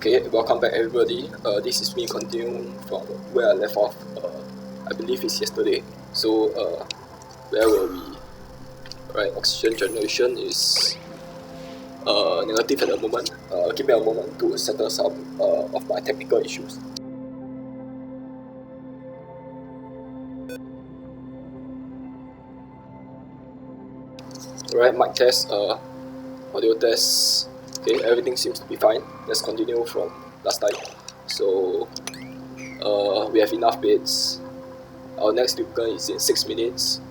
Okay, welcome back everybody. This is me continuing from where I left off. I believe it's yesterday. So, where were we? Right, oxygen generation is negative at the moment. Give me a moment to settle some of my technical issues. Alright, mic test, audio test. Okay, everything seems to be fine. Let's continue from last time. So, we have enough bits. Our next speaker is in 6 minutes.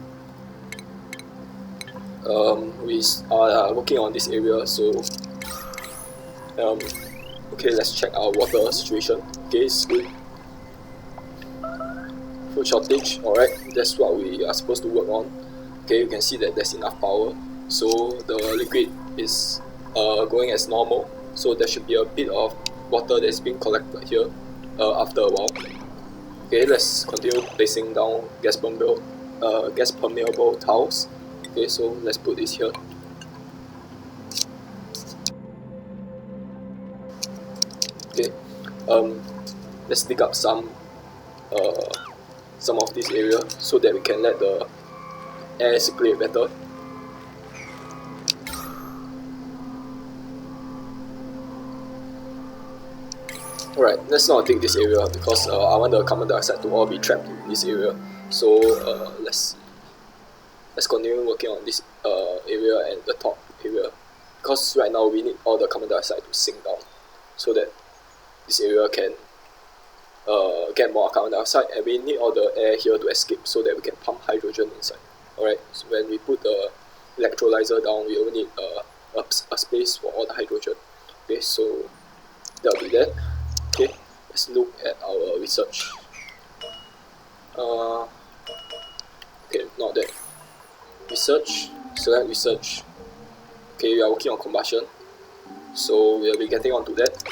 We are working on this area, so okay, let's check our water situation. Okay, it's good. Food shortage, alright, that's what we are supposed to work on. Okay, you can see that there's enough power, so the liquid is going as normal, so there should be a bit of water that's being collected here after a while. Okay, let's continue placing down gas permeable tiles. Okay, so let's put this here. Okay, let's dig up some of this area so that we can let the air circulate better. Alright, let's not dig this area because I want the carbon dioxide to all be trapped in this area. So let's continue working on this area and the top area, because right now we need all the carbon dioxide to sink down so that this area can get more carbon dioxide, and we need all the air here to escape so that we can pump hydrogen inside. Alright, so when we put the electrolyzer down, we only need a space for all the hydrogen. Okay, so that'll be that. Okay, let's look at our research. Okay, not that. Research, select research. Okay, we are working on combustion, so we'll be getting onto that.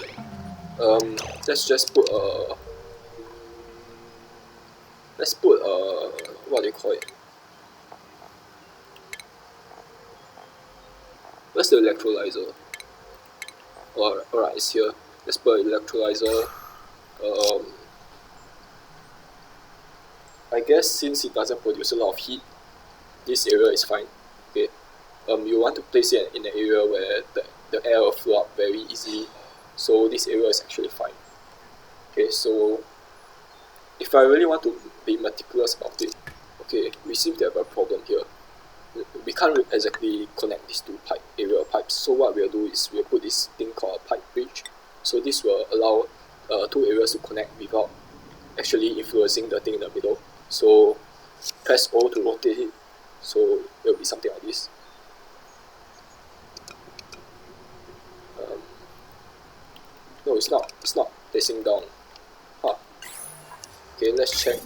Let's just put what do you call it? Where's the electrolyzer? Alright, it's here. Let's put electrolyzer. I guess since it doesn't produce a lot of heat, this area is fine. Okay. You want to place it in an area where the air will flow up very easily, so this area is actually fine. Okay, so if I really want to be meticulous about it, okay, we seem to have a problem here. We can't exactly connect these two aerial pipes, so what we'll do is we'll put this thing called a pipe bridge. So this will allow two areas to connect without actually influencing the thing in the middle. So press O to rotate it, so it will be something like this. No, it's not placing down. Okay, let's check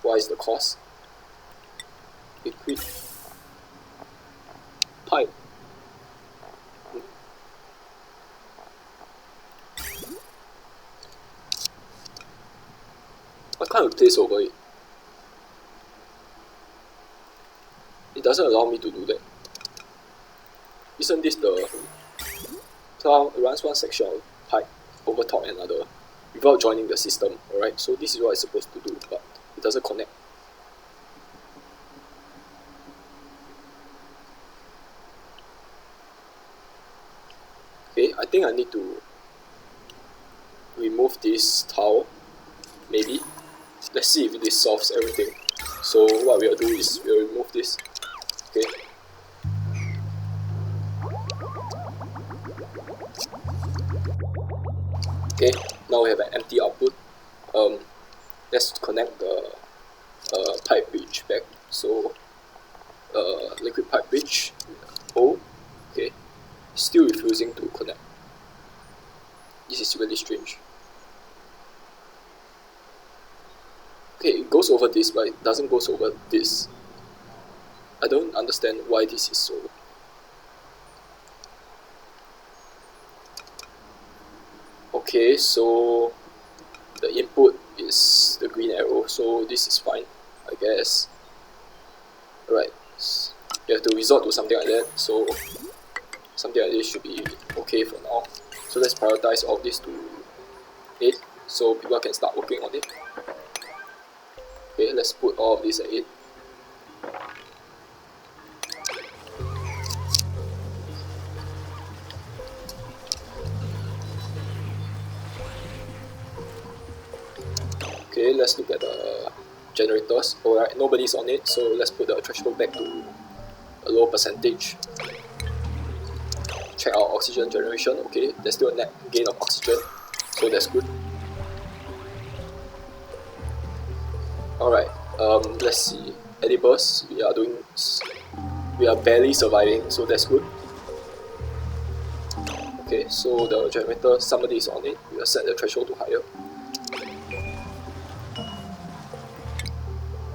what is the cause. Liquid pipe. Why can't I place over it? It doesn't allow me to do that. Isn't this the cloud runs one section of pipe over top another without joining the system? Alright, so this is what it's supposed to do, but it doesn't connect. Okay, I think I need to remove this tile, maybe. Let's see if this solves everything. So what we'll do is we'll remove this. Okay. Okay, now we have an empty output. Let's connect the pipe bridge back. So liquid pipe bridge. Okay, still refusing to connect. This is really strange. Okay, it goes over this, but it doesn't go over this. I don't understand why this is so. Okay, so the input is the green arrow, so this is fine, I guess. Alright, you have to resort to something like that, so something like this should be okay for now. So let's prioritize all of this to 8, so people can start working on it. Okay, let's put all of this at 8. Okay, let's look at the generators. Alright, nobody's on it, so let's put the threshold back to a low percentage. Check our oxygen generation. Okay, there's still a net gain of oxygen, so that's good. Alright, let's see. Edibles, we are barely surviving, so that's good. Okay, so the generator, somebody is on it. We will set the threshold to higher.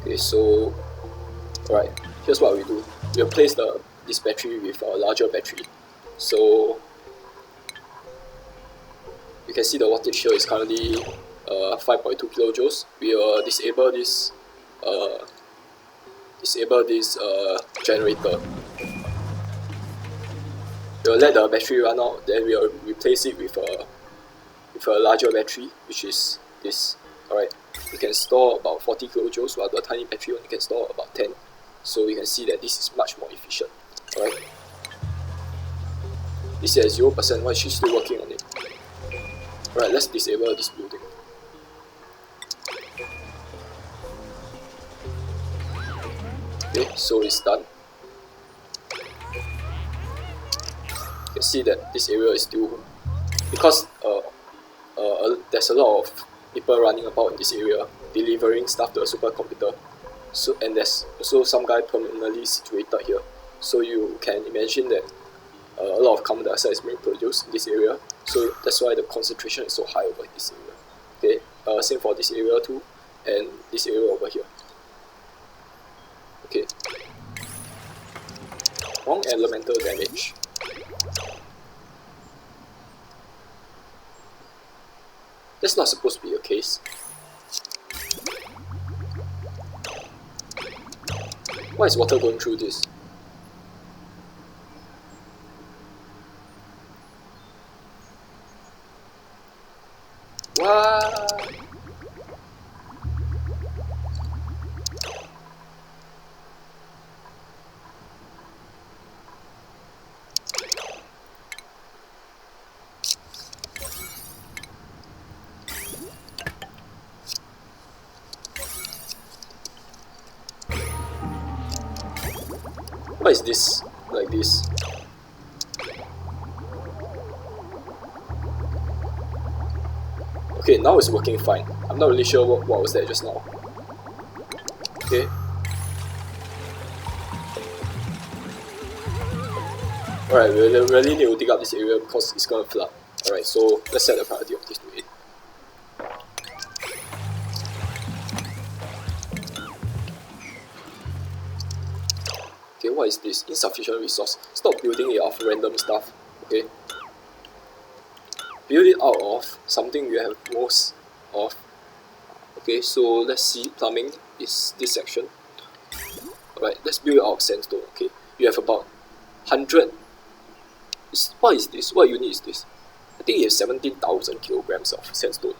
Okay, so alright, here's what we do. We replace this battery with a larger battery. So you can see the wattage here is currently 5.2 kilojoules. We will disable this generator. We will let the battery run out, then we will replace it with a larger battery, which is this. Alright, we can store about 40 kilojoules, while the tiny battery only can store about 10. So we can see that this is much more efficient. Alright, this is at 0%, why is she still working on it? Alright, let's disable this building. Okay, so it's done. You can see that this area is still, because there's a lot of people running about in this area delivering stuff to a supercomputer. So, and there's also some guy permanently situated here. So you can imagine that a lot of carbon dioxide is being produced in this area. So that's why the concentration is so high over this area. Okay, same for this area too, and this area over here. Okay. Wrong elemental damage. That's not supposed to be the case. Why is water going through this? What? Why is this like this? Okay, now it's working fine. I'm not really sure what was that just now. Okay. Alright, we really need to dig up this area because it's gonna flood. Alright, so let's set the priority of this to 8. Okay, what is this? Insufficient resource. Stop building it off random stuff. Okay. Build it out of something you have most of. Okay, so let's see. Plumbing is this section. Alright, let's build it out of sandstone. Okay, you have about 100. What is this? What unit is this? I think you have 17,000 kilograms of sandstone.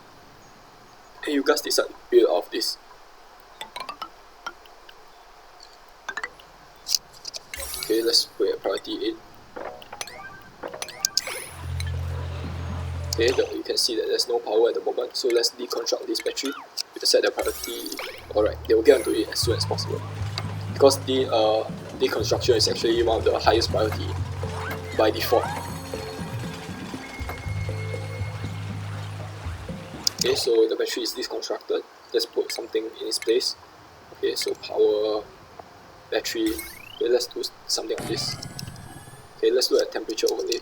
And you guys decide to build out of this. Okay, let's put a priority 8. Okay, you can see that there's no power at the moment, so let's deconstruct this battery. We set the priority. Alright, they will get onto it as soon as possible. Because the deconstruction is actually one of the highest priority by default. Okay, so the battery is deconstructed. Let's put something in its place. Okay, so power, battery. Okay, let's do something like this. Okay, let's look at temperature overlay.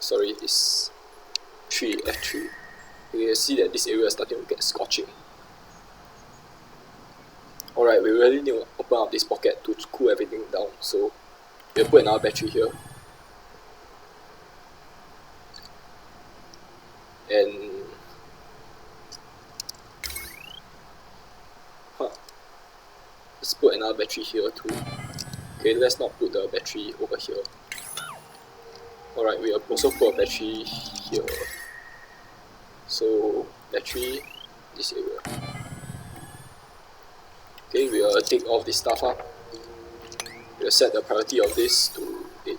Sorry, it's 3, F3. You can see that this area is starting to get scorching. Alright, we really need to open up this pocket to cool everything down, so we'll put another battery here. And let's put another battery here too. Okay, let's not put the battery over here. Alright, we will also put a battery here. So battery, this area. Okay, we will take all this stuff up. We'll set the priority of this to 8.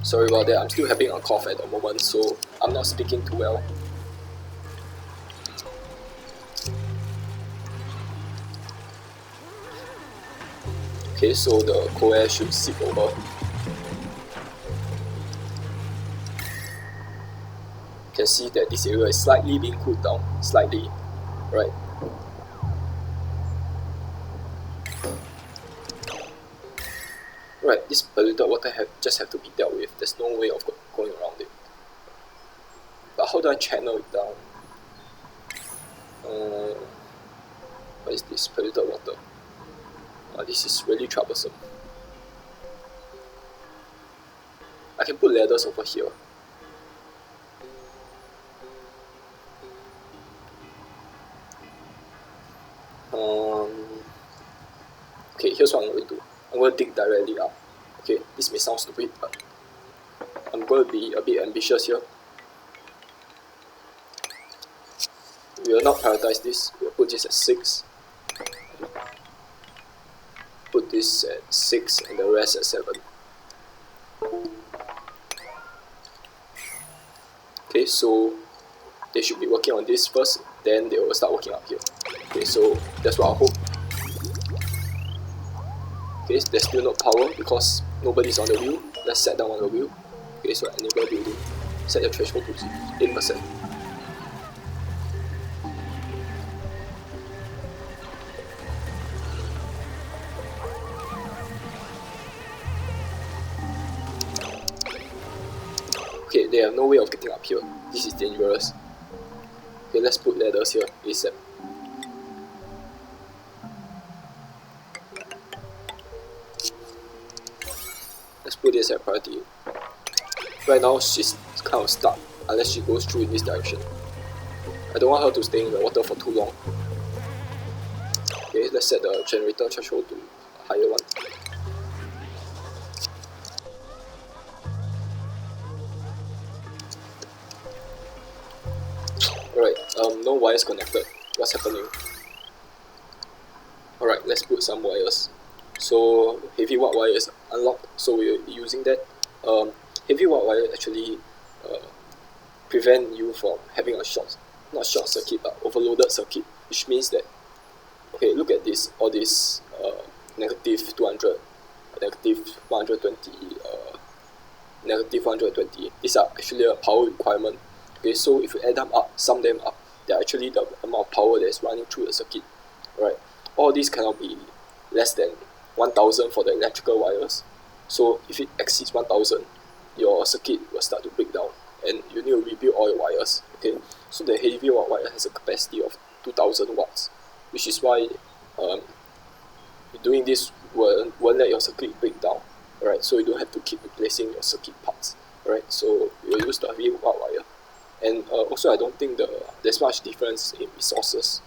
Sorry about that, I'm still having a cough at the moment, so I'm not speaking too well. Okay, so the cold air should seep over. You can see that this area is slightly being cooled down, slightly, right? Right, this polluted water just have to be dealt with. There's no way of going around it. But how do I channel it down? What is this? Polluted water. This is really troublesome. I can put ladders over here. Okay, here's what I'm going to do. I'm going to dig directly up. Okay, this may sound stupid, but I'm going to be a bit ambitious here. We will not prioritize this. We'll put this at 6. Put this at 6 and the rest at 7. Okay, so they should be working on this first, then they will start working up here. Okay, so that's what I hope. Okay, there's still no power because nobody's on the wheel. Let's set down on the wheel. Okay, so enable building. Set your threshold to 8%. Okay, they have no way of getting up here. This is dangerous. Okay, let's put ladders here ASAP. Let's put this at priority. Right now she's kind of stuck unless she goes through in this direction. I don't want her to stay in the water for too long. Okay, let's set the generator threshold to a higher one. Alright, no wires connected. What's happening? Alright, let's put some wires. So heavy watt wire is unlocked, so we're using that. Heavy watt wire actually prevent you from having a not short circuit, but overloaded circuit, which means that, okay, look at this, all this negative 200, negative 120, negative 120. These are actually a power requirement. Okay, so if you add them up, sum them up, they're actually the amount of power that's running through the circuit. Right, all these cannot be less than 1000 for the electrical wires. So if it exceeds 1000, your circuit will start to break down and you need to rebuild all your wires. Okay, so the heavy watt wire has a capacity of 2000 watts, which is why doing this won't let your circuit break down. Alright, so you don't have to keep replacing your circuit parts. Alright, so we'll use the heavy watt wire. And also I don't think there's much difference in resources.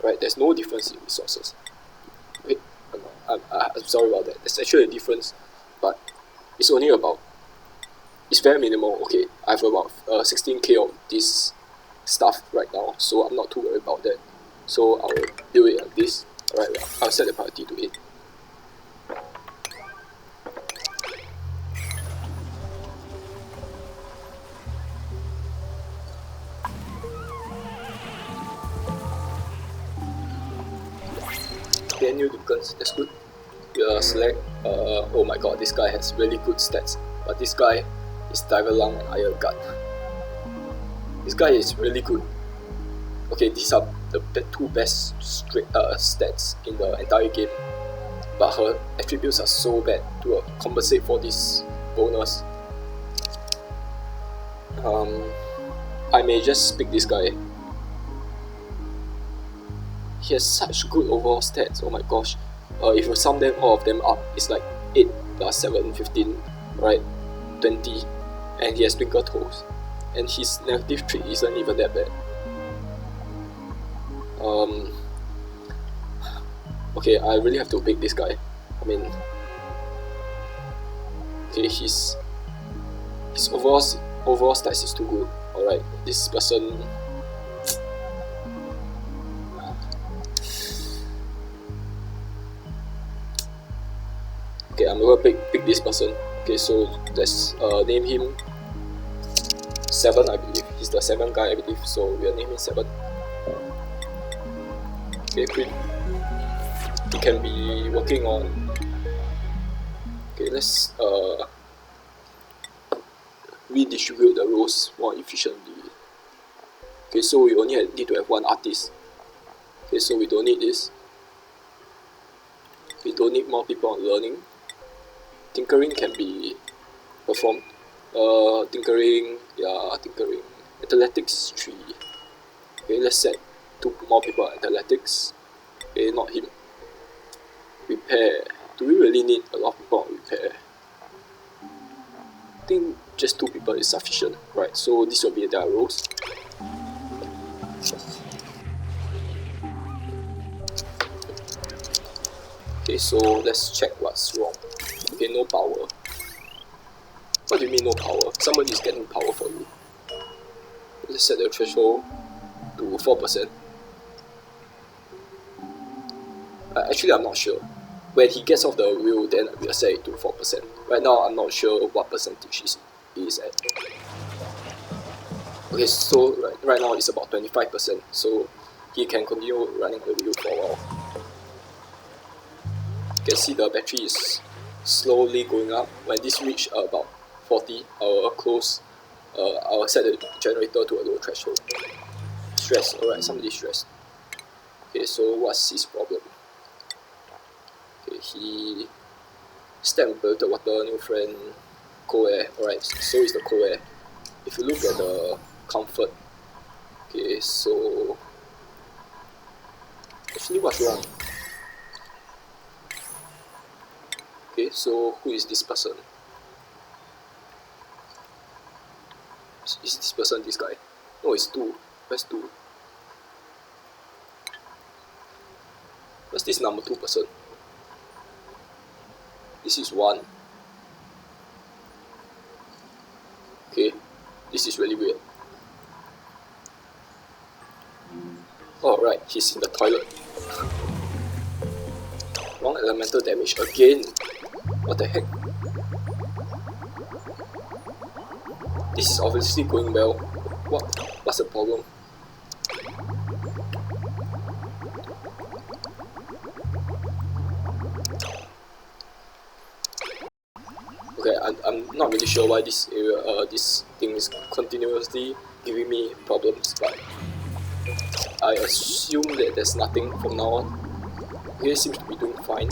Right, there's no difference in resources. Wait, I'm sorry about that. There's actually a difference, but it's only about, it's very minimal. Okay, I have about 16k of this stuff right now, so I'm not too worried about that. So I'll do it like this. Alright, I'll set the priority to 8. Okay, new tokens, that's good. We'll select, oh my god, this guy has really good stats, but this guy is Tiger Lung and Iron Guard. This guy is really good. Okay, these are the two best stats in the entire game, but her attributes are so bad to compensate for this bonus. I may just pick this guy. He has such good overall stats, oh my gosh. If you sum them all of them up, it's like 8 plus 7, 15, right? 20, and he has twinkle toes. And his negative trait isn't even that bad. Okay, I really have to pick this guy. I mean, Okay, his overall stats is too good. Alright, this person. Okay, I'm gonna pick this person. Okay, so let's name him 7, I believe. He's the 7th guy, I believe. So we'll name him 7. Okay, Queen. He can be working on. Okay, let's redistribute the roles more efficiently. Okay, so we only need to have 1 artist. Okay, so we don't need this. We don't need more people on learning. Tinkering can be performed. Tinkering. Athletics 3. Okay, let's set 2 more people on athletics. Okay, not him. Repair. Do we really need a lot of people on repair? I think just 2 people is sufficient. Right, so this will be their roles. Okay, so let's check what's wrong. Okay, no power. What do you mean no power? Somebody is getting power for you. Let's set the threshold to 4%. Actually, I'm not sure. When he gets off the wheel, then we'll set it to 4%. Right now, I'm not sure what percentage he is at. Okay, so right now it's about 25%, so he can continue running the wheel for a while. You can see the battery is slowly going up. When this reach about 40, I'll set the generator to a low threshold. Stress, alright, somebody stressed. Okay, so what's his problem? Okay, he stepped in polluted water, new friend, cold air. Alright, so is the cold air. If you look at the comfort, okay, so actually what's wrong? Okay, so who is this person? Is this person this guy? No, it's 2. Where's 2? Where's this number 2 person? This is 1. Okay, this is really weird. Oh right, he's in the toilet. Wrong elemental damage again. What the heck? This is obviously going well. What's the problem? Okay, I'm not really sure why this thing is continuously giving me problems, but I assume that there's nothing from now on. Okay, seems to be doing fine.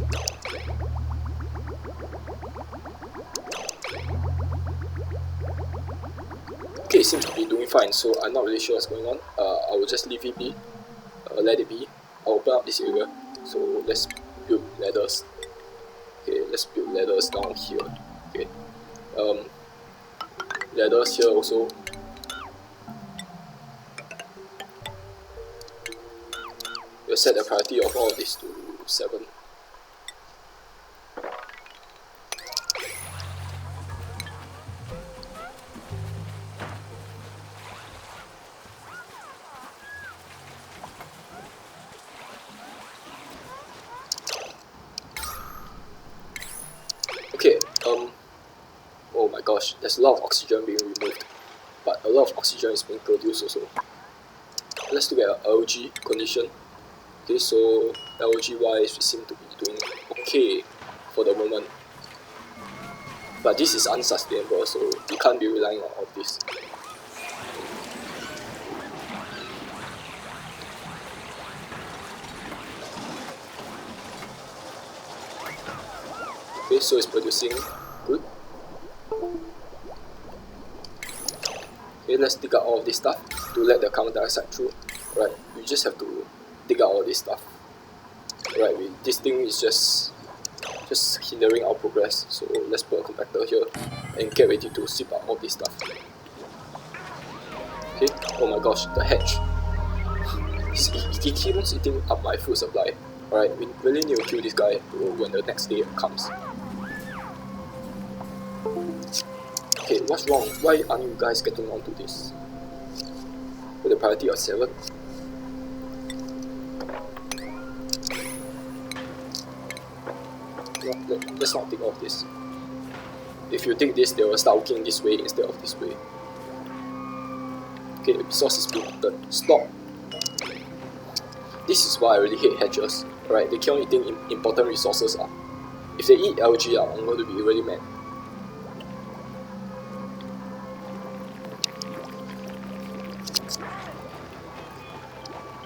Okay, it seems to be doing fine, so I'm not really sure what's going on. I will just leave it be, let it be. I'll open up this area, so let's build ladders. Okay, let's build ladders down here. Okay, ladders here also. We'll set the priority of all of this to 7. Okay, oh my gosh, there's a lot of oxygen being removed, but a lot of oxygen is being produced also. Let's look at LG condition. Okay, so LG wise, we seem to be doing okay for the moment, but this is unsustainable, so we can't be relying on all this. Okay, so it's producing good. Okay, let's dig out all of this stuff to let the carbon dioxide through. Right, you just have to dig out all this stuff. Right, this thing is just hindering our progress. So let's put a compactor here and get ready to sweep out all this stuff. Okay, oh my gosh, the hatch. He keeps eating up my food supply. Alright, we really need to kill this guy when the next day comes. Okay, what's wrong? Why aren't you guys getting onto this? With the priority of 7? No, let's not take all of this. If you take this, they will start working this way instead of this way. Okay, the resource is being eaten. Stop! This is why I really hate hatchers. Alright, they keep on eating important resources. If they eat algae, I'm going to be really mad.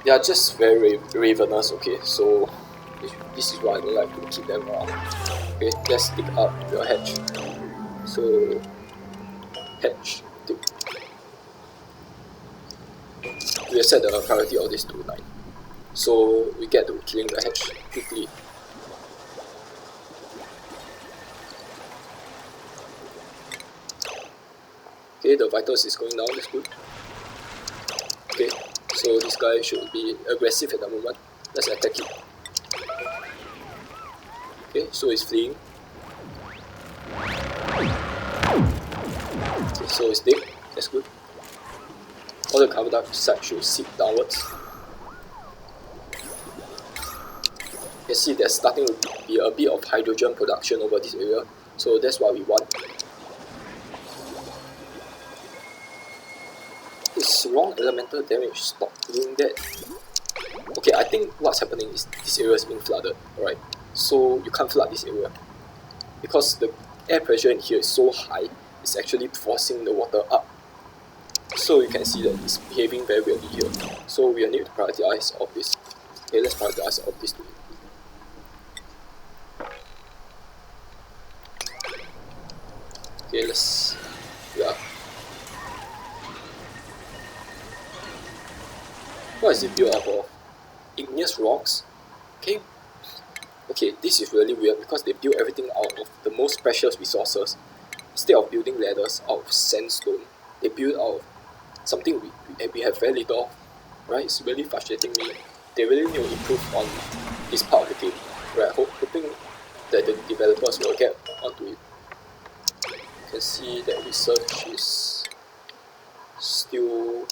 They are just very ravenous, okay, so this is why I don't like to keep them around. Okay, let's dig up your hatch. So, hatch, dig. We have set the priority of this to 9. So we get to killing the hatch quickly. Okay, the vitals is going down, that's good. Okay, so this guy should be aggressive at the moment. Let's attack it. Okay, so he's fleeing. Okay, so he's dead, that's good. All the carbon dioxide should seep downwards. You can see there's starting to be a bit of hydrogen production over this area, so that's what we want. Is wrong elemental damage, stop doing that. Okay, I think what's happening is this area is being flooded, alright? So you can't flood this area. Because the air pressure in here is so high, it's actually forcing the water up. So you can see that it's behaving very weirdly here. So we need to prioritize all of this. Okay, let's prioritize all of this too. Okay, let's... yeah. What is it built up of? Igneous rocks? Okay. Okay, this is really weird because they build everything out of the most precious resources. Instead of building ladders out of sandstone, they build out of something we have very little of. Right? It's really frustrating me. They really need to improve on this part of the game. Right? Hoping that the developers will get onto it. You can see that research is still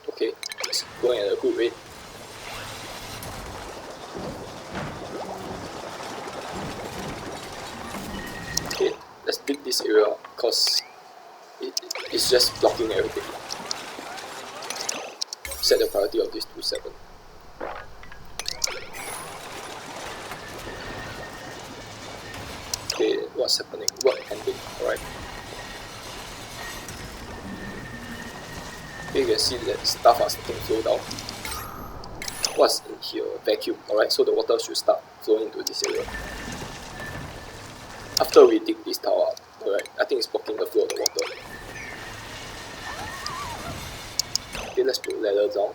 okay. It's going at a good rate. Okay, let's dig this area up because it's just blocking everything. Set the priority of this to 7. Okay, what's happening? Work ending, alright. Okay, you can see that stuff are starting to flow down. What's in here? Vacuum, alright, so the water should start flowing into this area. After we dig this tower up, alright, I think it's blocking the flow of the water. Okay, let's put ladder down.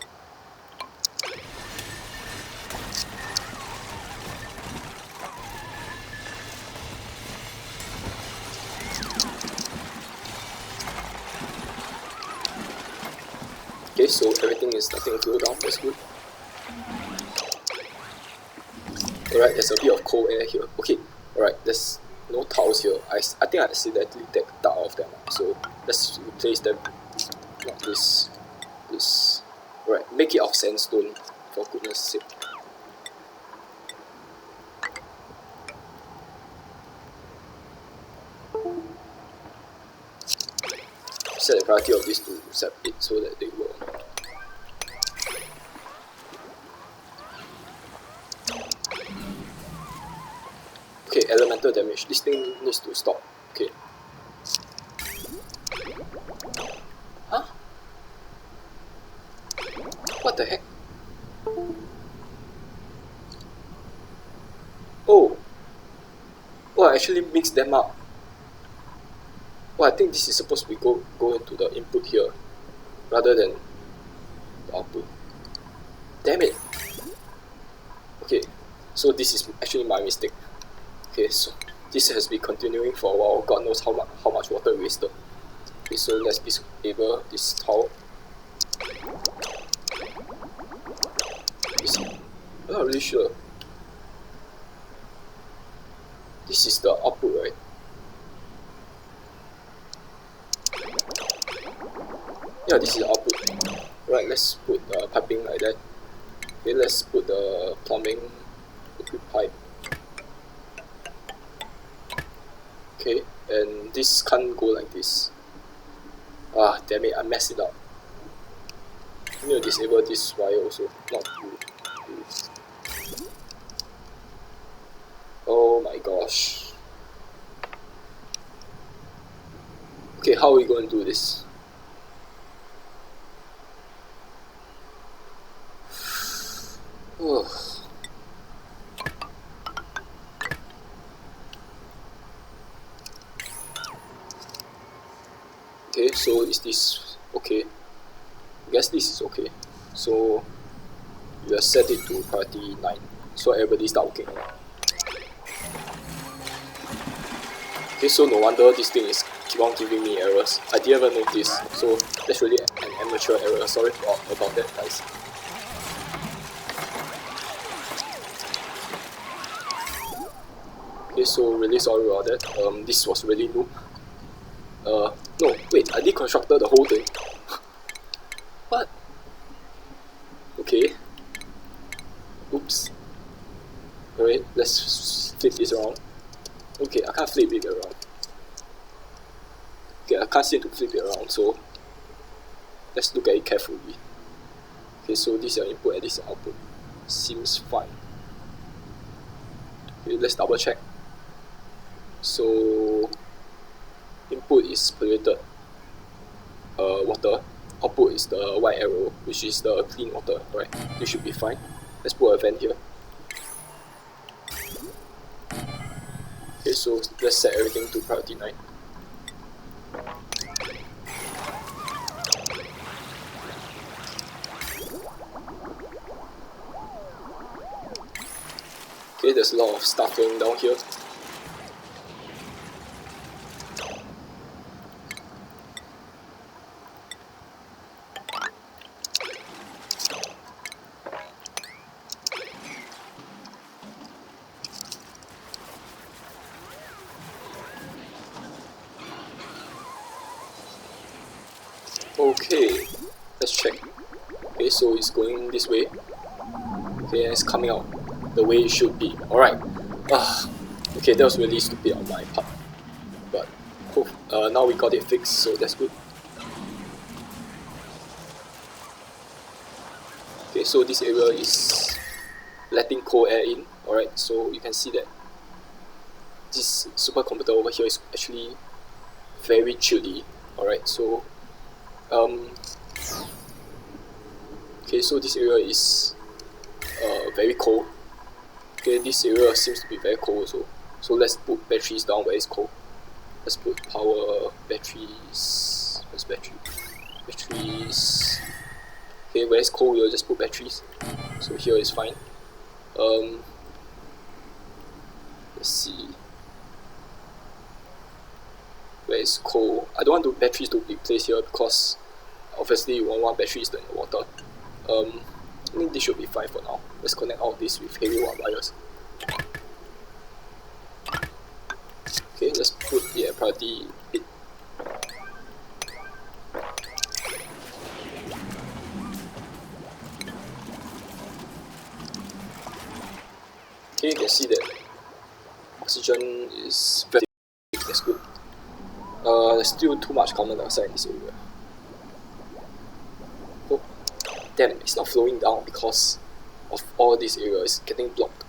Okay, so everything is starting to flow down, that's good. Alright, there's a bit of cold air here. Okay, alright, there's no tiles here. I think I accidentally dug out of them. So let's replace them. Not this. Alright, make it of sandstone, for goodness sake. Set the priority of this to set it so that they will. Okay, elemental damage. This thing needs to stop. Okay. Huh? What the heck? Oh! Oh, I actually mixed them up. Oh, I think this is supposed to be go into the input here rather than the output. Damn it! Okay, so this is actually my mistake. Okay, so this has been continuing for a while. God knows how much water wasted. Okay, so let's disable this tile. I'm not really sure. This is the output, right? Yeah, this is output. Right, let's put piping like that. Okay, let's put the plumbing liquid pipe. Okay, and this can't go like this. Ah, damn it, I messed it up. I need to disable this wire also, not you. Oh my gosh. Okay, how are we going to do this? Okay, so is this okay? I guess this is okay. So you have set it to priority 9, so everybody start working. Okay, so no wonder this thing is keep on giving me errors. I didn't even notice, so that's really an amateur error. Sorry about that, guys. Okay, so really sorry about that. This was really noob. No, wait, I deconstructed the whole thing. What? Okay. Oops. Alright, let's flip this around. Okay, I can't flip it around. Okay, I can't seem to flip it around, so let's look at it carefully. Okay, so this is your input and this is your output. Seems fine. Okay, let's double check. So input is polluted water, output is the white arrow, which is the clean water, right? This should be fine. Let's put a vent here. Okay, so let's set everything to priority 9. Okay, there's a lot of stuff going down here. Okay, let's check. Okay, so it's going this way. Okay, and it's coming out the way it should be. Alright. Okay, that was really stupid on my part. But now we got it fixed, so that's good. Okay, so this area is letting cold air in. Alright, so you can see that this supercomputer over here is actually very chilly. Alright, so okay, so this area is very cold. Okay, this area seems to be very cold also. So let's put batteries down where it's cold. Let's put power batteries. Where's battery? Batteries. Okay, where it's cold, we'll just put batteries. So here is fine. Let's see. Where it's cold. I don't want the batteries to be placed here because obviously you won't want batteries in the water. I think this should be fine for now. Let's connect all this with heavy wires. Okay, let's put the priority 8. Okay, you can see that oxygen is very big. That's good. There's still too much carbon dioxide in this area. Oh, damn, it's not flowing down because of all this area is getting blocked.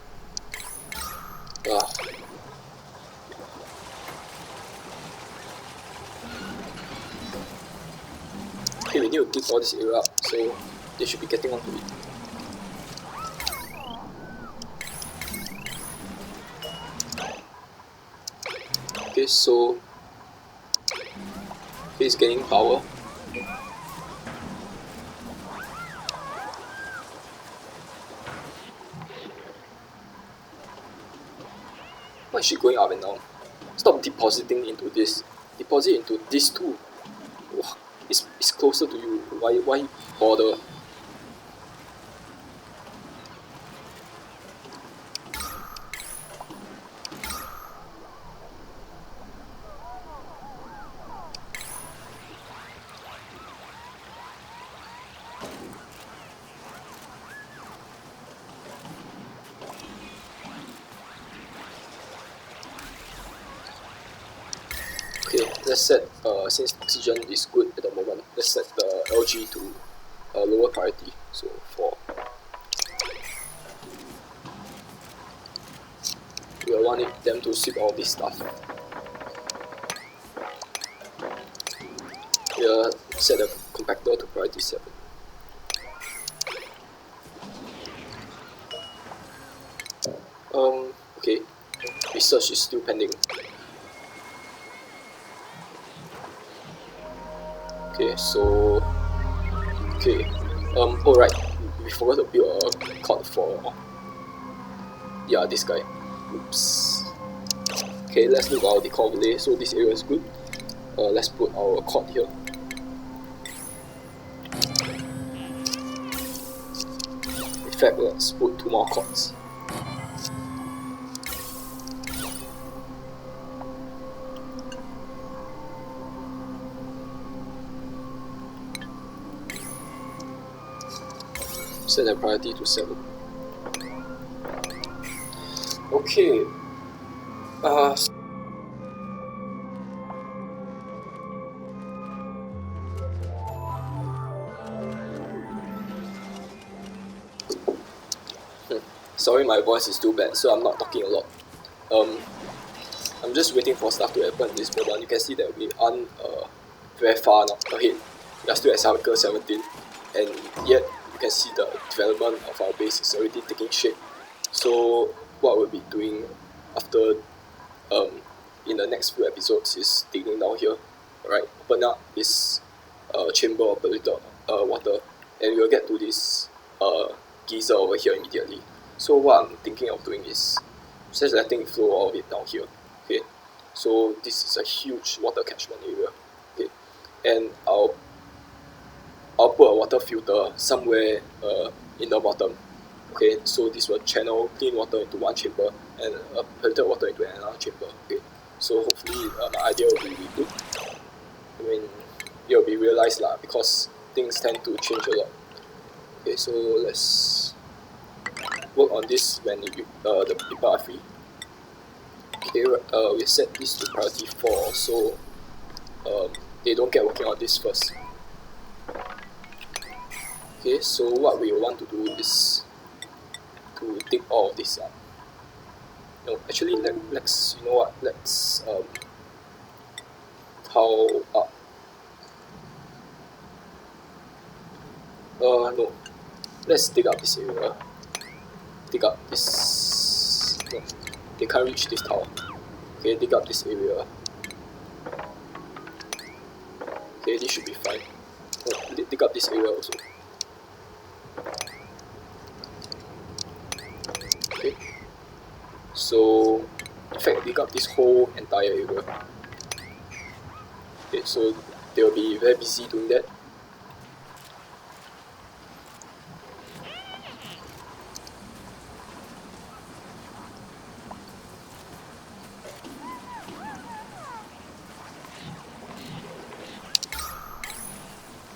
Okay, we need to dig all this area up, so they should be getting onto it. Okay, so it's gaining power. Why is she going up and down? Stop depositing into this. Deposit into this too. Wow, it's closer to you. Why bother? Okay, let's set, since oxygen is good at the moment, let's set the LG to lower priority, so 4. We will want them to sweep all this stuff. We'll set the compactor to priority 7. Okay, research is still pending. Okay, so oh right, we forgot to build a cot for this guy. Oops. Okay, let's look at our decor overlay. So this area is good. Let's put our cot here. In fact, let's put 2 more cots. Set the priority to 7. Okay. Sorry, my voice is too bad, so I'm not talking a lot. I'm just waiting for stuff to happen in this moment. You can see that we aren't very far now ahead. We are still at cycle 17, and yet you can see the development of our base is already taking shape. So what we'll be doing after in the next few episodes is digging down here, alright, open up this chamber of polluted water, and we'll get to this geyser over here immediately. So what I'm thinking of doing is just letting it flow all of it down here. Okay, so this is a huge water catchment area. Okay, and I'll put a water filter somewhere in the bottom. Okay, so this will channel clean water into one chamber and polluted water into another chamber. Okay, so hopefully my idea will be good. I mean, it will be realized lah, because things tend to change a lot. Okay, so let's work on this when the people are free. Okay, we set this to priority 4, so they don't get working on this first. Okay, so what we want to do is to dig all of this up. No, actually, let's you know what? Let's tile up. No, let's dig up this area. Dig up this. No, they can't reach this tower. Okay, dig up this area. Okay, this should be fine. No, dig up this area also. Okay, so in fact dig up this whole entire area. Okay, so they will be very busy doing that.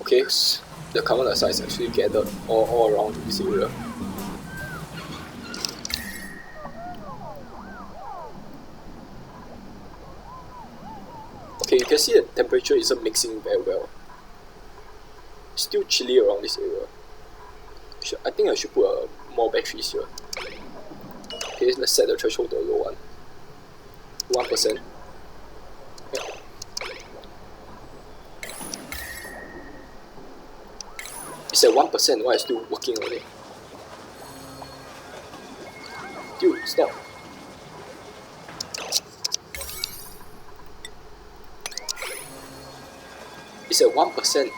Okay, so the carbon dioxide is actually gathered all around this area. Okay, you can see the temperature isn't mixing very well. It's still chilly around this area. I think I should put more batteries here. Okay, let's set the threshold to a low one. 1%. Yeah. It's at 1%, why is it still working on it? Dude, stop. It's at 1%.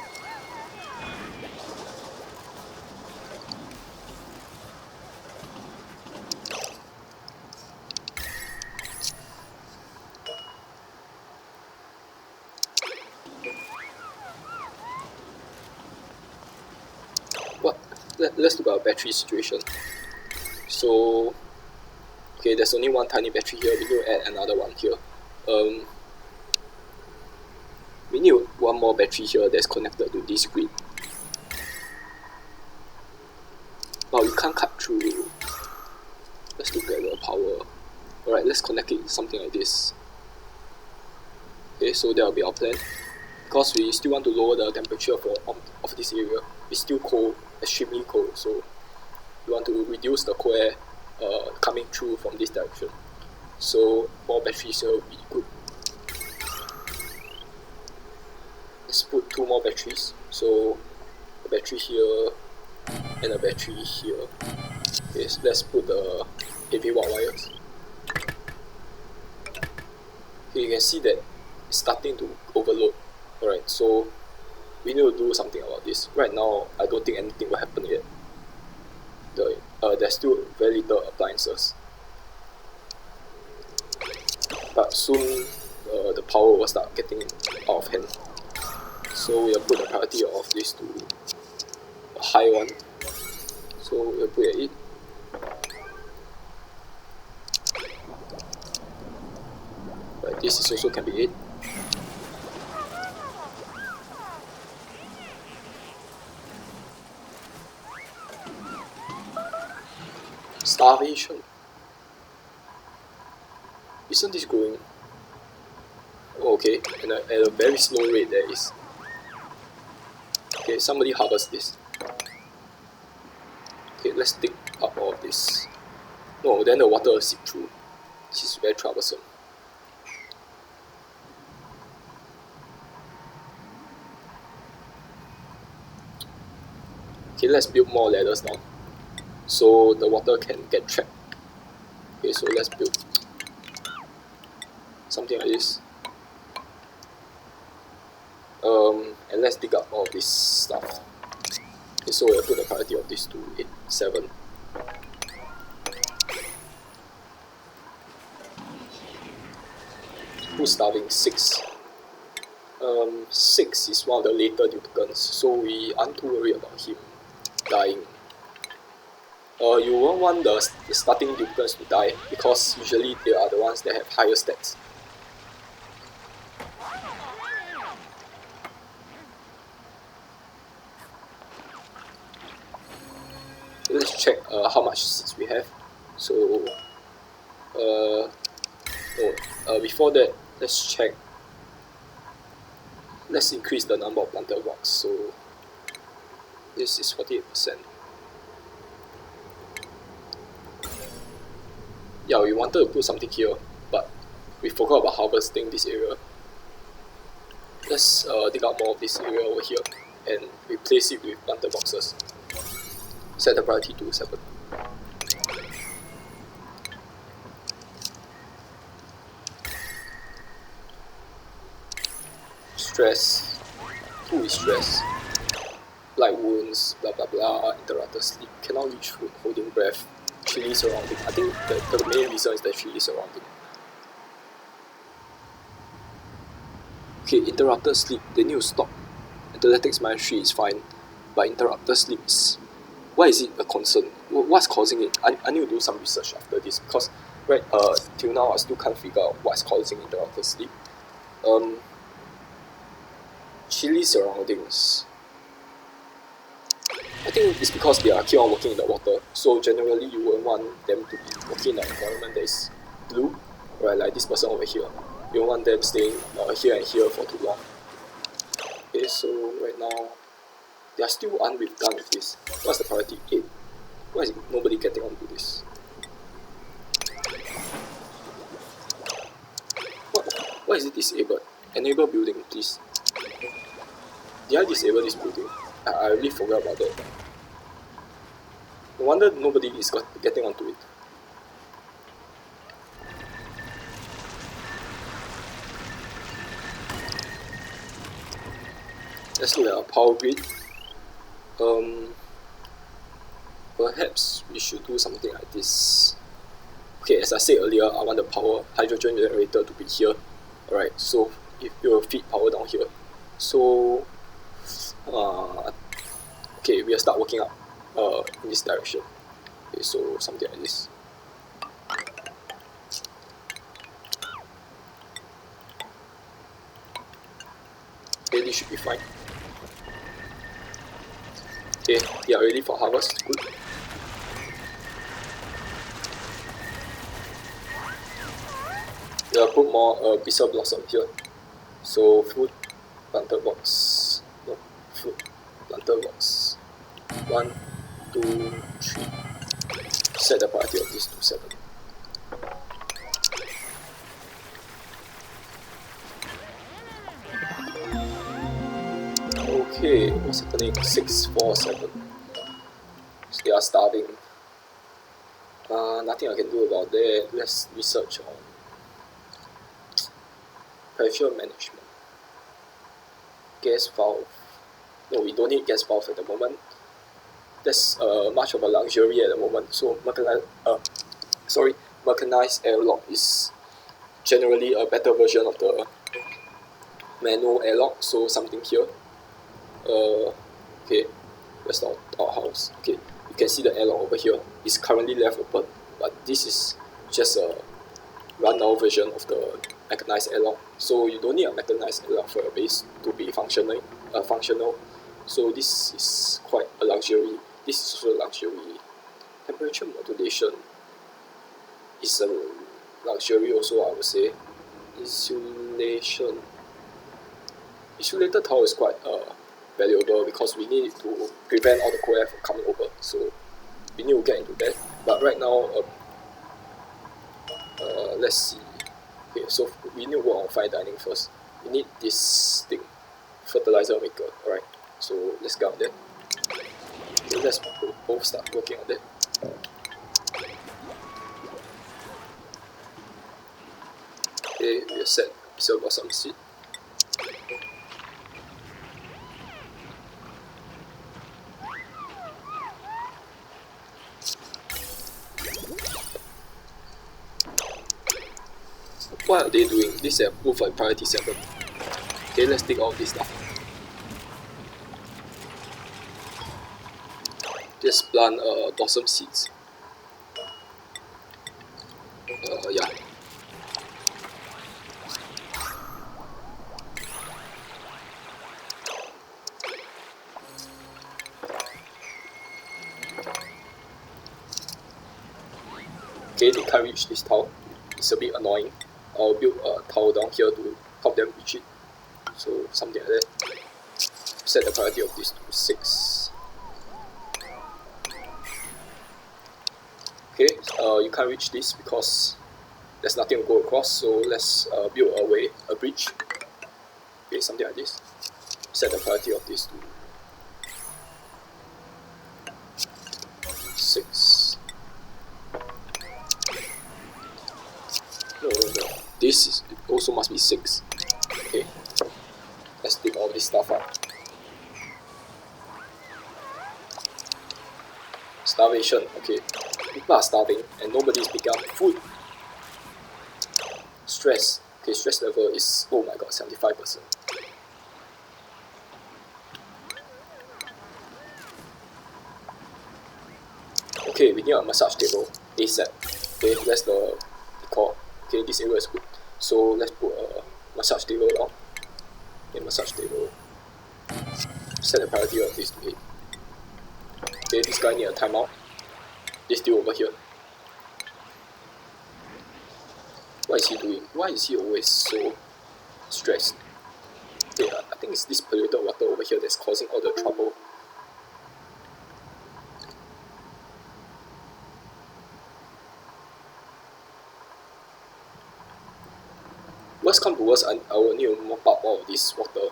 What? Let's look at our battery situation. So, okay, there's only one tiny battery here. We need to add another one here. We need one more battery here that's connected to this grid. But we can't cut through. Let's look at the power. Alright, let's connect it something like this. Okay, so that will be our plan. Because we still want to lower the temperature of this area. It's still cold, extremely cold, so we want to reduce the cold air coming through from this direction. So more batteries here will be good. Let's put 2 more batteries. So a battery here and a battery here. Okay, so let's put the heavy watt wires. Okay, you can see that it's starting to overload. Alright, so we need to do something about this. Right now, I don't think anything will happen yet. There's still very little appliances. But soon, the power will start getting out of hand. So we'll put the priority of this to a high one. So we'll put it at 8. Right, this is also can be 8. Starvation. Isn't this growing? Oh, okay, and at a very slow rate there is. Okay, somebody harvest this. Okay, let's dig up all of this. No, then the water will seep through. This is very troublesome. Okay, let's build more ladders now, so the water can get trapped. Okay, so let's build something like this. And let's dig up all this stuff. Okay, so we'll put the priority of this to 8, 7. Who's starving? 6. 6 is one of the later duplicants, so we aren't too worried about him dying. You won't want the starting duplicants to die, because usually they are the ones that have higher stats. Let's check how much seeds we have. So before that, let's check. Let's increase the number of planted blocks. So this is 48%. Yeah, we wanted to put something here, but we forgot about harvesting this area. Let's dig out more of this area over here and replace it with planted boxes. Set the priority to 7. Stress. 2 is stress. Light wounds, blah blah blah, interrupted sleep, cannot reach food, holding breath, chilly surrounding. I think the main reason is the chilly surrounding. Okay, interrupted sleep, they need to stop. Athletics -3 is fine, but interrupted sleep is... Why is it a concern? What's causing it? I need to do some research after this, because right till now I still can't figure out what's causing interrupted sleep. Chilly surroundings. I think it's because they are keep on working in the water, so generally you won't want them to be working in an environment that is blue, right? Like this person over here. You don't want them staying here and here for too long. Okay, so right now they are still done with this. What's the priority? 8. Why is nobody getting onto this? Why is it disabled? Enable building, please. Did I disable this building? I really forgot about that. No wonder nobody is getting onto it. Let's look at our power grid. Perhaps we should do something like this. Okay, as I said earlier, I want the power hydrogen generator to be here. Alright, so it will feed power down here. So okay, we'll start working up in this direction. Okay, so something like this. Okay, this should be fine. Okay, they are ready for harvest. Good. We'll put more Bristle Blossom here. So food, planter box, no, food, planter box, 1, 2, 3, set the priority of this to 7. Okay, what's happening? 6, 4, 7. So they are starving. Nothing I can do about that. Let's research on pressure management. Gas valve. No, we don't need gas valve at the moment. That's much of a luxury at the moment. So mechanized airlock is generally a better version of the manual airlock. So something here. Okay, that's not our house. Okay, you can see the airlock over here. It's currently left open, but this is just a rundown version of the mechanized airlock. So you don't need a mechanized airlock for your base to be functional. So this is quite a luxury. This is also a luxury. Temperature modulation is a luxury also, I would say. Insulation. Insulated tile is quite valuable because we need to prevent all the cold air from coming over. So we need to get into that. But right now, let's see. Okay, so we need to work on fine dining first. We need this thing, fertilizer maker. Alright, so let's get on that. Okay, let's both start working on that. Okay, we are set. We still got some seed. What are they doing? This is move for priority 7. Okay, let's take all this stuff. Just plant blossom seeds. Yeah. Okay, they can't reach this tower. It's a bit annoying. I'll build a tower down here to help them reach it. So something like that. Set the priority of this to 6. Okay, you can't reach this because there's nothing to go across. So let's build a bridge. Okay, something like this. Set the priority of this to 6. No. This also must be 6. Okay. Let's take all this stuff out. Starvation. Okay. People are starving and nobody is picking up food. Stress. Okay, stress level is, oh my god, 75%. Okay, we need a massage table ASAP. Okay, that's the decor. Okay, this area is good. So let's put a massage table down. Okay, massage table. Set the priority of this to 8. Okay, this guy need a timeout. This dude over here. What is he doing? Why is he always so stressed? Okay, I think it's this polluted water over here that's causing all the trouble. Worst come to worst, I will need to mop up all of this water.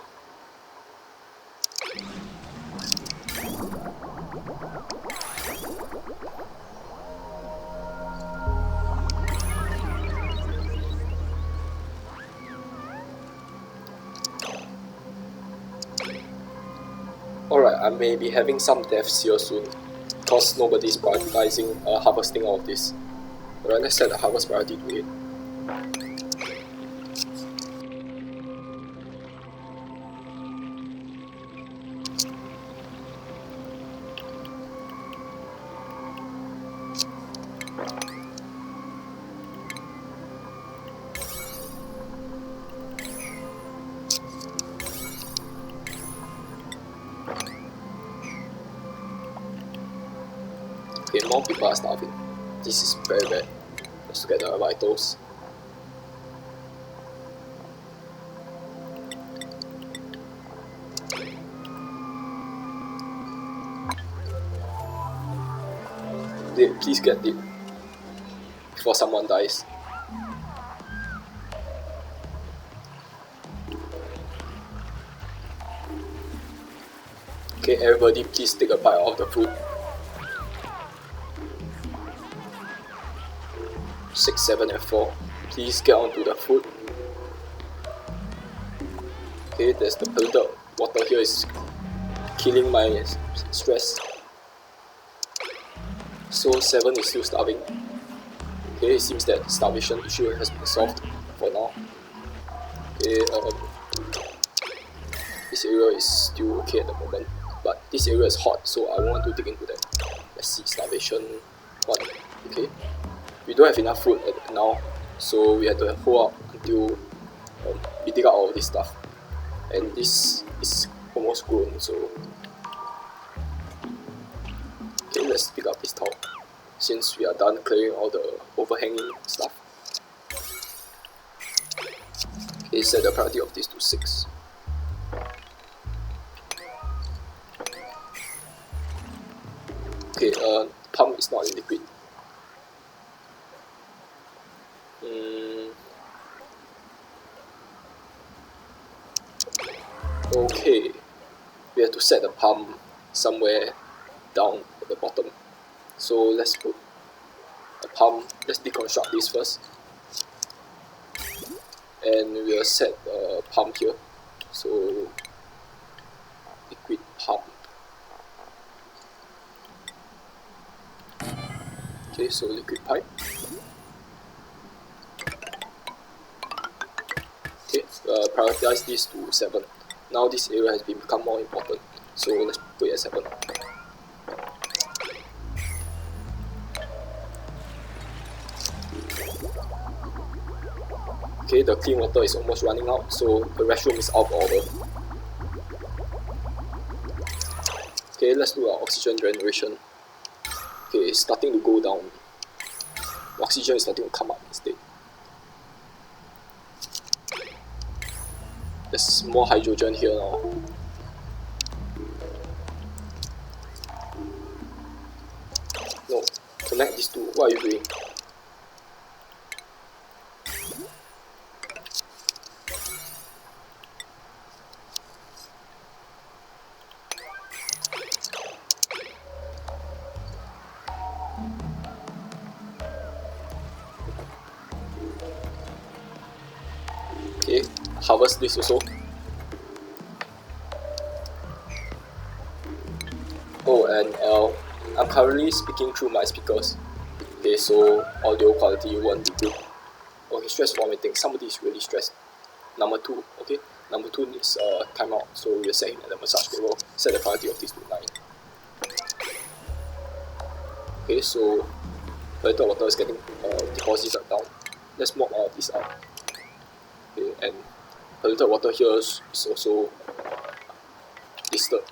Alright, I may be having some deaths here soon because nobody's prioritizing harvesting all of this. Alright, let's set the harvest priority to 8. Okay, more people are starving. This is very bad. Let's look at the vitals. Please get it before someone dies. Okay, everybody please take a bite of the food. 6, 7 and 4. Please get onto the food. Okay, there's the polluted water here is killing my stress. So 7 is still starving. Okay, it seems that starvation issue has been solved for now. Okay, this area is still okay at the moment, but this area is hot, so I want to dig into that. Let's see, starvation 1. Okay, we don't have enough food now, so we have to hold up until we dig out all this stuff. And this is almost grown, so okay, let's pick up this tile since we are done clearing all the overhanging stuff. Okay, set the priority of this to 6. Okay, pump is not in liquid. Okay, we have to set the pump somewhere down at the bottom. So let's put a pump. Let's deconstruct this first, and we'll set the pump here. So liquid pump. Okay, so liquid pipe. Okay, prioritize this to 7. Now this area has become more important, so let's put it at 7. Okay, the clean water is almost running out, so the restroom is out of order. Okay, let's do our oxygen generation. Okay, it's starting to go down. Oxygen is starting to come up instead. There's more hydrogen here now. No, connect these two. What are you doing? Okay, harvest this also. Oh, and I'm currently speaking through my speakers. Okay, so audio quality won't be good. Okay, stress vomiting. Somebody is really stressed. Number 2, okay? Number 2 needs timeout, so we'll set him at the massage table. Set the priority of this to 9. Okay, so polluted water is getting deposited down. Let's mop all of this out. Okay, and polluted water here is also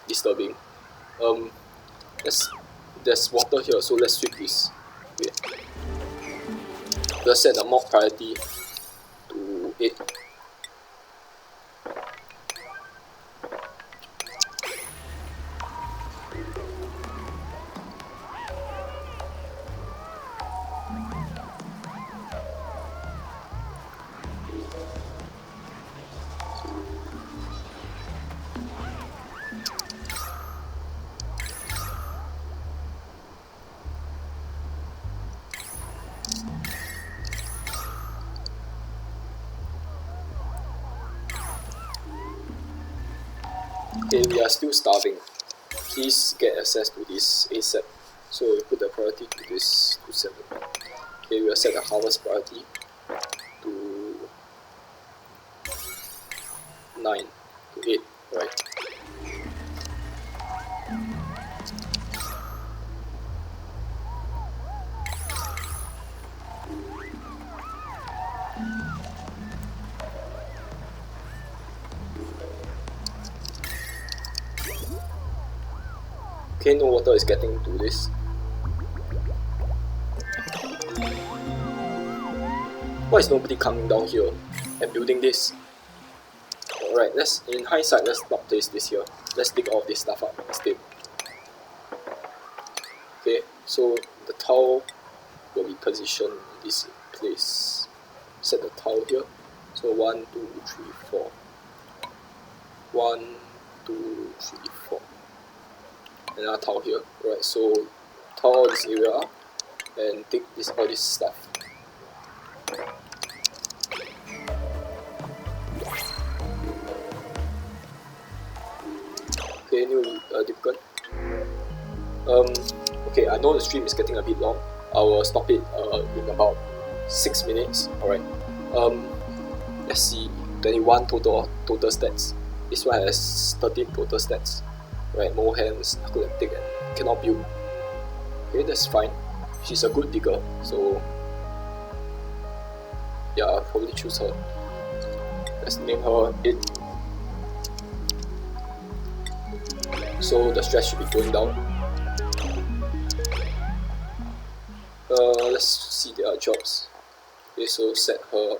disturbing. There's water here, so let's sweep this. Okay. Let's set the mop priority to 8. Okay, we are still starving. Please get access to this ASAP. So we put the priority to this to 7. Okay, we'll set the harvest priority to 9 to 8, right? Okay, no water is getting to this. Why is nobody coming down here and building this? Alright, in hindsight, let's not place this here. Let's dig all this stuff up instead. Okay, so the tile will be positioned in this place. Set the tile here. So 1, 2, 3, 4. 1, 2, 3, 4. Another tile here. Right, so tile all this area up and take all this stuff. Okay, new difficult. Okay, I know the stream is getting a bit long. I will stop it in about 6 minutes. Alright. Let's see. 21 total stats. This one has 13 total stats. Right, no hands, athletic, and cannot build. Okay, that's fine. She's a good digger, so yeah, I'll probably choose her. Let's name her 8. So the stress should be going down. Let's see their jobs. Okay, so set her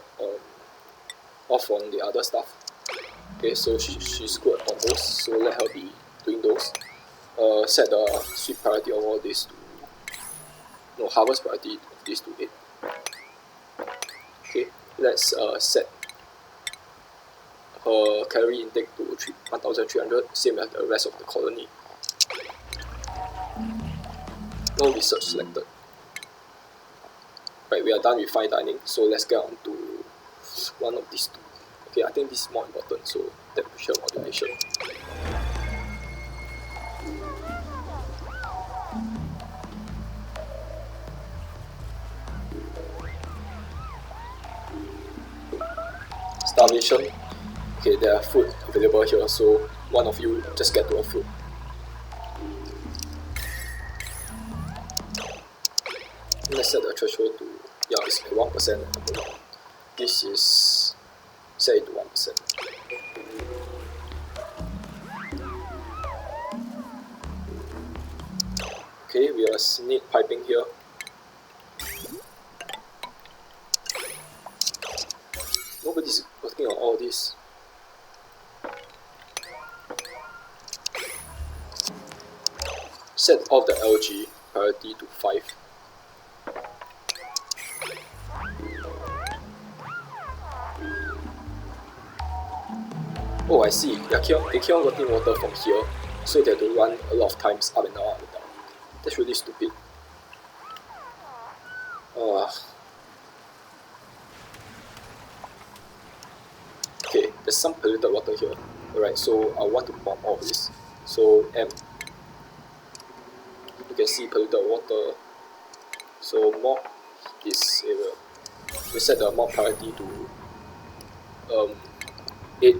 off on the other stuff. Okay, so she's good on those, so let her be doing those. Set the sweep priority of all this to harvest priority of this to 8. Okay, let's set her calorie intake to 1300, same as the rest of the colony. No research selected. Right, we are done with fine dining, so let's get on to one of these two. Okay, I think this is more important, so temperature modulation. Starvation. Okay, there are food available here, so one of you just get to a food. Let's set the threshold to, yeah, it's 1%. This is set it to 1%. Okay, we need piping here. Nobody's working on all this. Set off the LG priority to 5. Oh, I see. They keep on getting water from here, so they have to run a lot of times up and down, up and down. That's really stupid. Okay, there's some polluted water here. Alright, so I want to bomb all of this. So M. You can see polluted water. So mop this area. We set the mop priority to 8.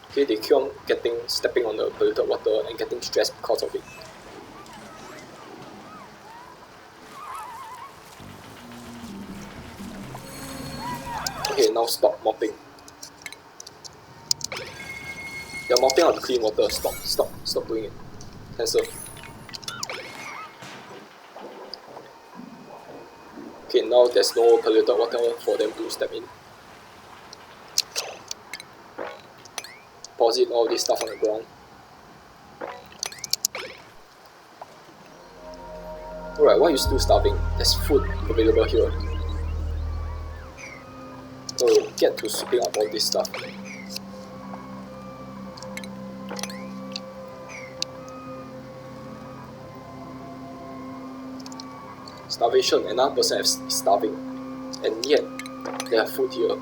Okay, they keep on stepping on the polluted water and getting stressed because of it. Okay, now stop mopping. You're mopping out the clean water. Stop doing it. Cancel. Okay, now there's no polluted water for them to step in. Deposit all this stuff on the ground. Alright, why are you still starving? There's food available here. So get to sweeping up all this stuff. Starvation, another person is starving, and yet they have food here.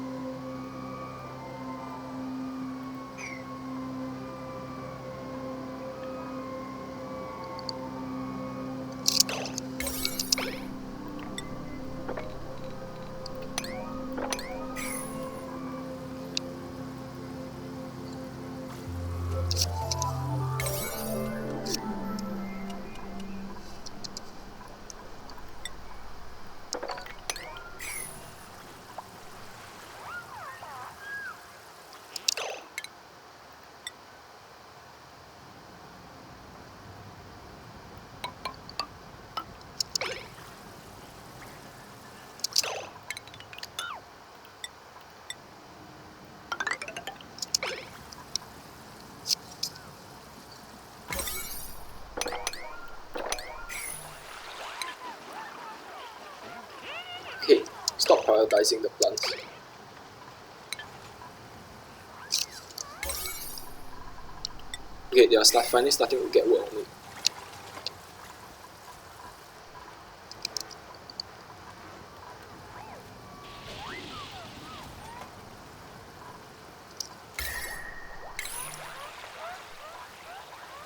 stop prioritizing the plants. Okay, they are finally starting to get work on it.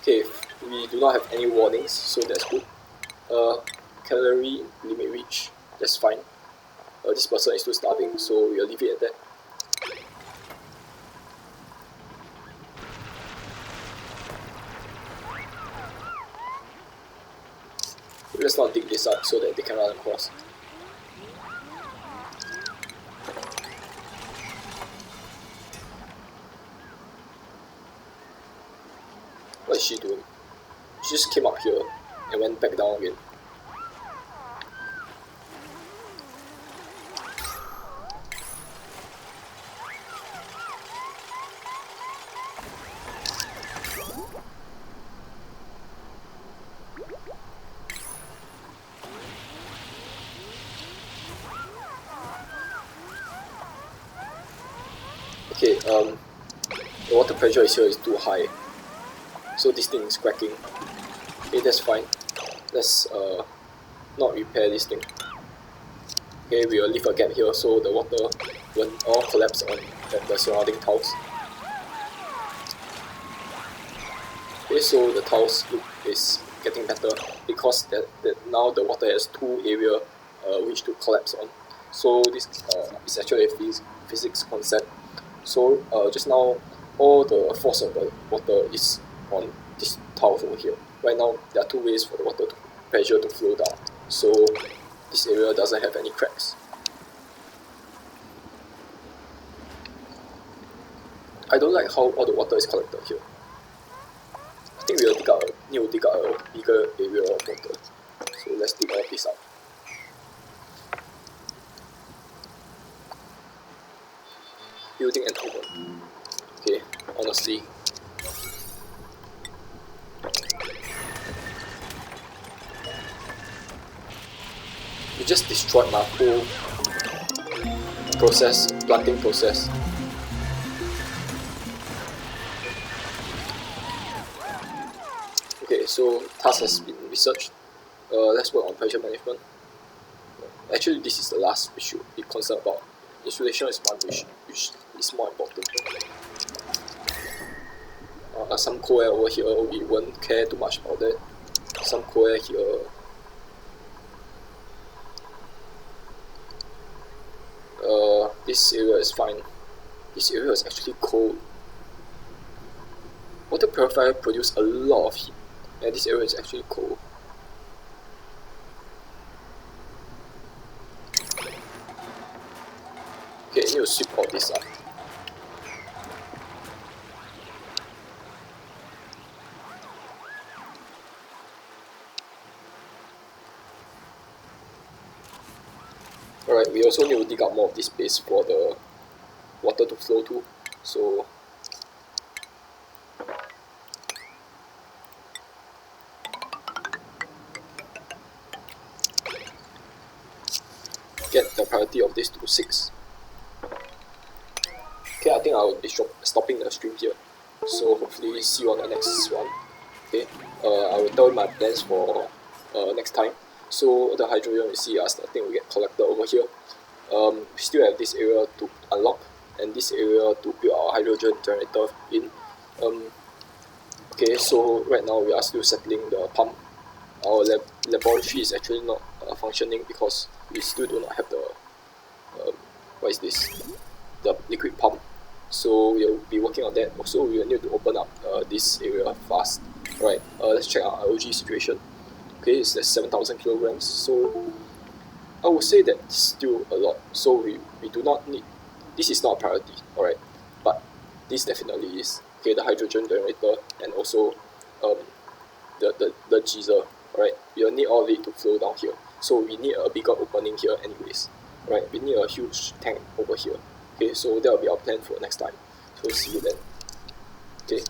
Okay, we do not have any warnings, so that's good. Calorie limit reach, that's fine. This person is still starving, so we'll leave it at that. Let's not dig this up so that they can run across. What is she doing? She just came up here and went back down again. Okay, the water pressure here is too high, so this thing is cracking. Okay, that's fine. Let's not repair this thing. Okay, we will leave a gap here so the water won't all collapse on the surrounding tiles. Okay, so the tiles look is getting better because that now the water has two areas which to collapse on. So this is actually a physics concept. So just now, all the force of the water is on this tile over here. Right now, there are two ways for the water pressure to flow down. So this area doesn't have any cracks. I don't like how all the water is collected here. I think we'll need to dig out a bigger area of water. So let's dig all this out. Building an oven. Okay, honestly. You just destroyed my whole planting process. Okay, so task has been researched. Let's work on pressure management. Actually, this is the last we should be concerned about. Insulation is one which is more important. Some coal air over here, we won't care too much about that. Some coal air here. This area is fine. This area is actually cold. Water purifier produces a lot of heat, and this area is actually cold. Okay, I need to sweep all this up. Alright, we also need to dig up more of this space for the water to flow to. So get the priority of this to 6. Okay, I think I will be stopping the stream here. So hopefully see you on the next one. Okay, I will tell you my plans for next time. So the hydrogen you see are starting to get collected over here. We still have this area to unlock and this area to build our hydrogen generator in. Okay, so right now we are still settling the pump. Our laboratory is actually not functioning because we still do not have the what is this? The liquid pump. So we'll be working on that. Also, we will need to open up this area fast. Right, let's check our ROG situation. Okay, it's 7,000 kilograms. So I would say that it's still a lot. So we do not need. This is not a priority. Alright, but this definitely is. Okay, the hydrogen generator and also the geyser. Alright, we will need all of it to flow down here. So we need a bigger opening here anyways. Right, we need a huge tank over here. Okay, so that will be our plan for next time. So see you then. Okay.